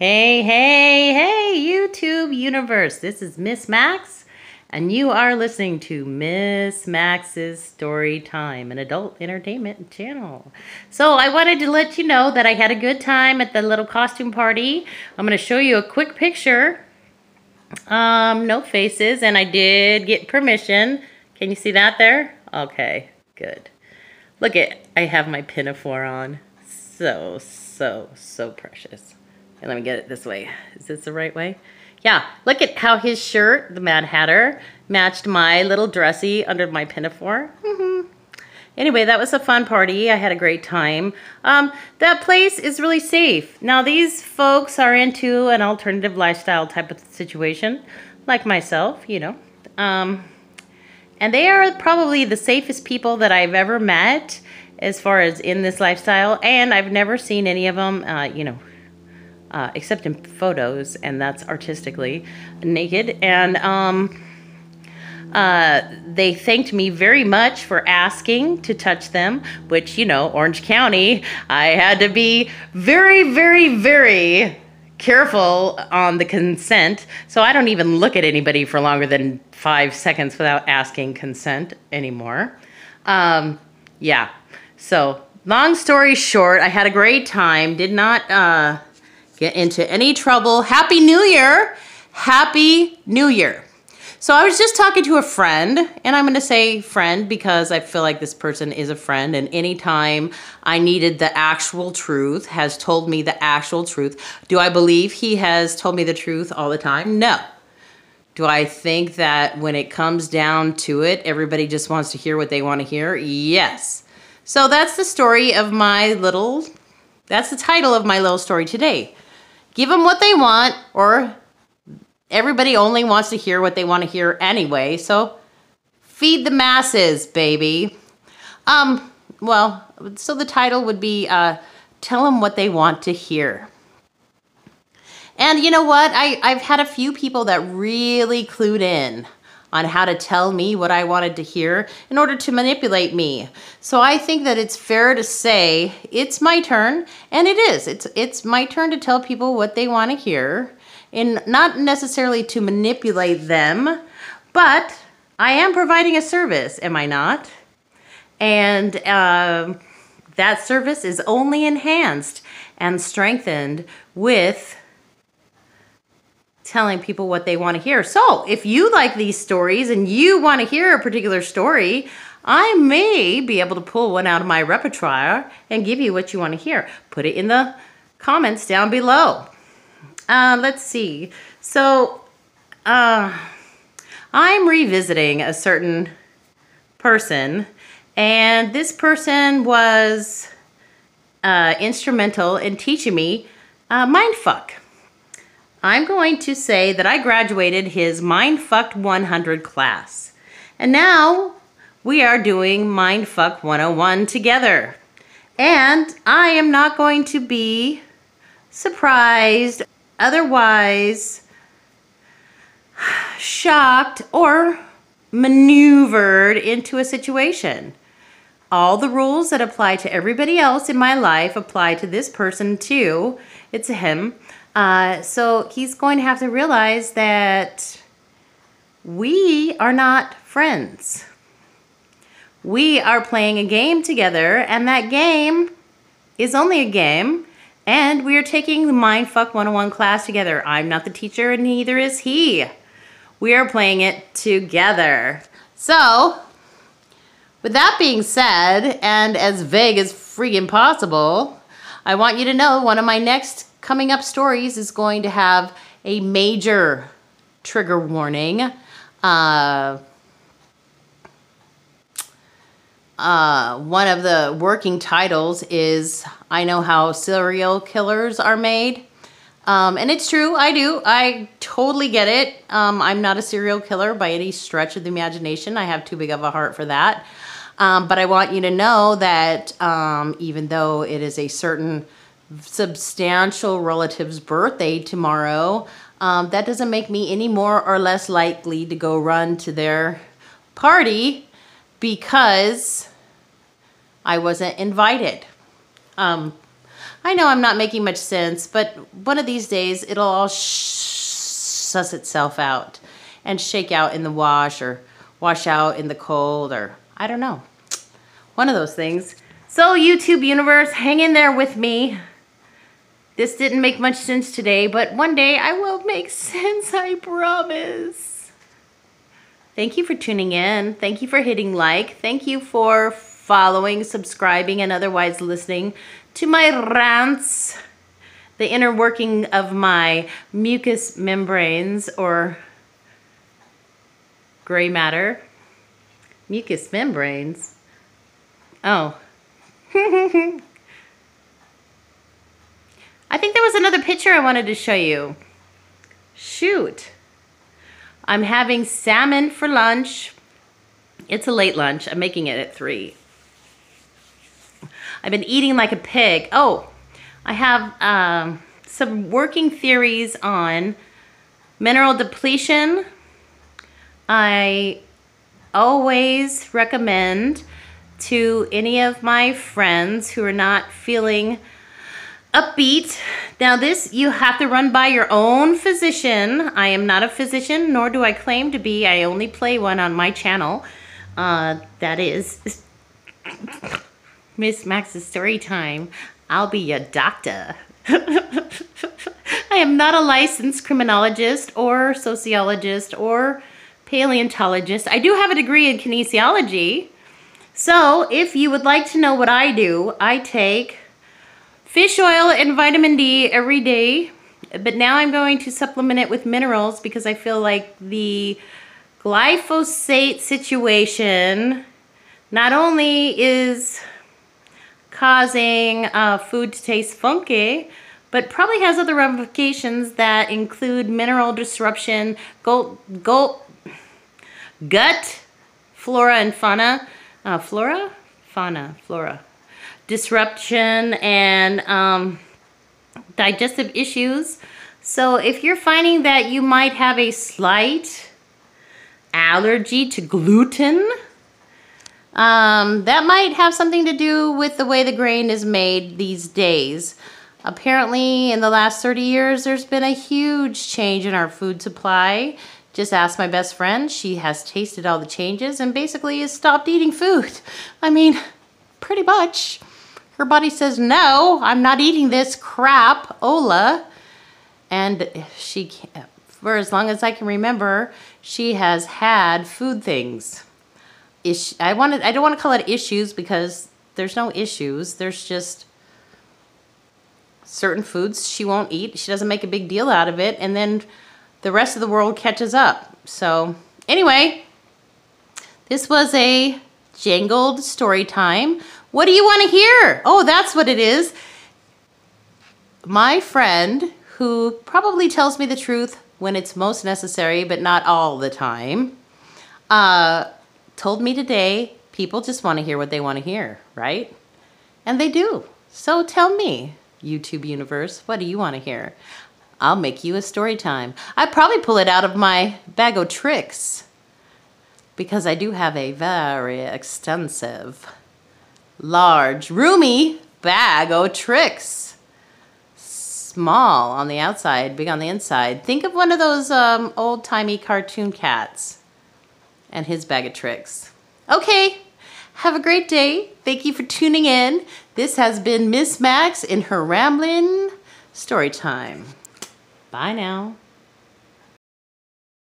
Hey, hey, hey, YouTube universe. This is Miss Max, and you are listening to Miss Max's Story Time, an adult entertainment channel. So I wanted to let you know that I had a good time at the little costume party. I'm going to show you a quick picture. No faces, and I did get permission. Can you see that there? Okay, good. Look I have my pinafore on. So precious. And let me get it this way. Is this the right way? Yeah, look at how his shirt, the Mad Hatter, matched my little dressy under my pinafore. Anyway, that was a fun party. I had a great time. That place is really safe. Now, these folks are into an alternative lifestyle type of situation, like myself, you know. And they are probably the safest people that I've ever met as far as in this lifestyle. And I've never seen any of them, except in photos, and that's artistically naked. And they thanked me very much for asking to touch them, which, you know, Orange County, I had to be very careful on the consent. So I don't even look at anybody for longer than 5 seconds without asking consent anymore. Yeah. So long story short, I had a great time. Did not get into any trouble. Happy New Year. Happy New Year. So I was just talking to a friend, and I'm going to say friend because I feel like this person is a friend, and anytime I needed the actual truth, has told me the actual truth. Do I believe he has told me the truth all the time? No. Do I think that when it comes down to it, everybody just wants to hear what they want to hear? Yes. So that's the story of that's the title of my little story today. Give them what they want, or everybody only wants to hear what they want to hear anyway. So feed the masses, baby. Well, so the title would be Tell Them What They Want to Hear. And you know what? I've had a few people that really clued in on how to tell me what I wanted to hear in order to manipulate me. So I think that it's fair to say it's my turn, and it is. It's my turn to tell people what they want to hear, and not necessarily to manipulate them, but I am providing a service, am I not? And that service is only enhanced and strengthened with telling people what they want to hear. So if you like these stories and you want to hear a particular story, I may be able to pull one out of my repertoire and give you what you want to hear. Put it in the comments down below. Let's see. So I'm revisiting a certain person, and this person was instrumental in teaching me mindfuck. I'm going to say that I graduated his Mindfucked 100 class. And now we are doing Mindfuck 101 together. And I am not going to be surprised, otherwise shocked, or maneuvered into a situation. All the rules that apply to everybody else in my life apply to this person too. It's him. So he's going to have to realize that we are not friends. We are playing a game together, and that game is only a game, and we are taking the Mindfuck 101 class together. I'm not the teacher, and neither is he. We are playing it together. So, with that being said, and as vague as freaking possible, I want you to know one of my next coming up stories is going to have a major trigger warning. One of the working titles is I Know How Serial Killers Are Made. And it's true, I do. I totally get it. I'm not a serial killer by any stretch of the imagination. I have too big of a heart for that. But I want you to know that even though it is a certain substantial relative's birthday tomorrow, that doesn't make me any more or less likely to go run to their party because I wasn't invited. I know I'm not making much sense, but one of these days it'll all suss itself out and shake out in the wash or wash out in the cold, or I don't know. One of those things. So YouTube universe, hang in there with me. This didn't make much sense today, but one day I will make sense, I promise. Thank you for tuning in. Thank you for hitting like. Thank you for following, subscribing, and otherwise listening to my rants. The inner working of my mucous membranes, or gray matter. Mucous membranes. Oh. I think there was another picture I wanted to show you. Shoot. I'm having salmon for lunch. It's a late lunch. I'm making it at 3. I've been eating like a pig. Oh, I have some working theories on mineral depletion. I always recommend to any of my friends who are not feeling upbeat. Now this, you have to run by your own physician. I am not a physician, nor do I claim to be. I only play one on my channel. That is Miss Max's Story Time. I'll be your doctor. I am not a licensed criminologist or sociologist or paleontologist. I do have a degree in kinesiology. So if you would like to know what I do, I take fish oil and vitamin D every day, but now I'm going to supplement it with minerals because I feel like the glyphosate situation not only is causing food to taste funky, but probably has other ramifications that include mineral disruption, gut flora and fauna, flora disruption, and digestive issues. So if you're finding that you might have a slight allergy to gluten, that might have something to do with the way the grain is made these days. Apparently, in the last 30 years, there's been a huge change in our food supply. Just ask my best friend. She has tasted all the changes and basically has stopped eating food. I mean, pretty much. Her body says, no, I'm not eating this crap, Ola. And she, for as long as I can remember, she has had food things. I don't want to call it issues because there's no issues. There's just certain foods she won't eat. She doesn't make a big deal out of it. And then the rest of the world catches up. So anyway, this was a jangled story time. What do you want to hear? Oh, that's what it is. My friend, who probably tells me the truth when it's most necessary, but not all the time, told me today, people just want to hear what they want to hear, right? And they do. So tell me, YouTube universe, what do you want to hear? I'll make you a story time. I'd probably pull it out of my bag of tricks because I do have a very extensive, large, roomy bag of tricks. Small on the outside, big on the inside. Think of one of those old-timey cartoon cats and his bag of tricks. Okay, have a great day. Thank you for tuning in. This has been Miss Max in her rambling story time. Bye now.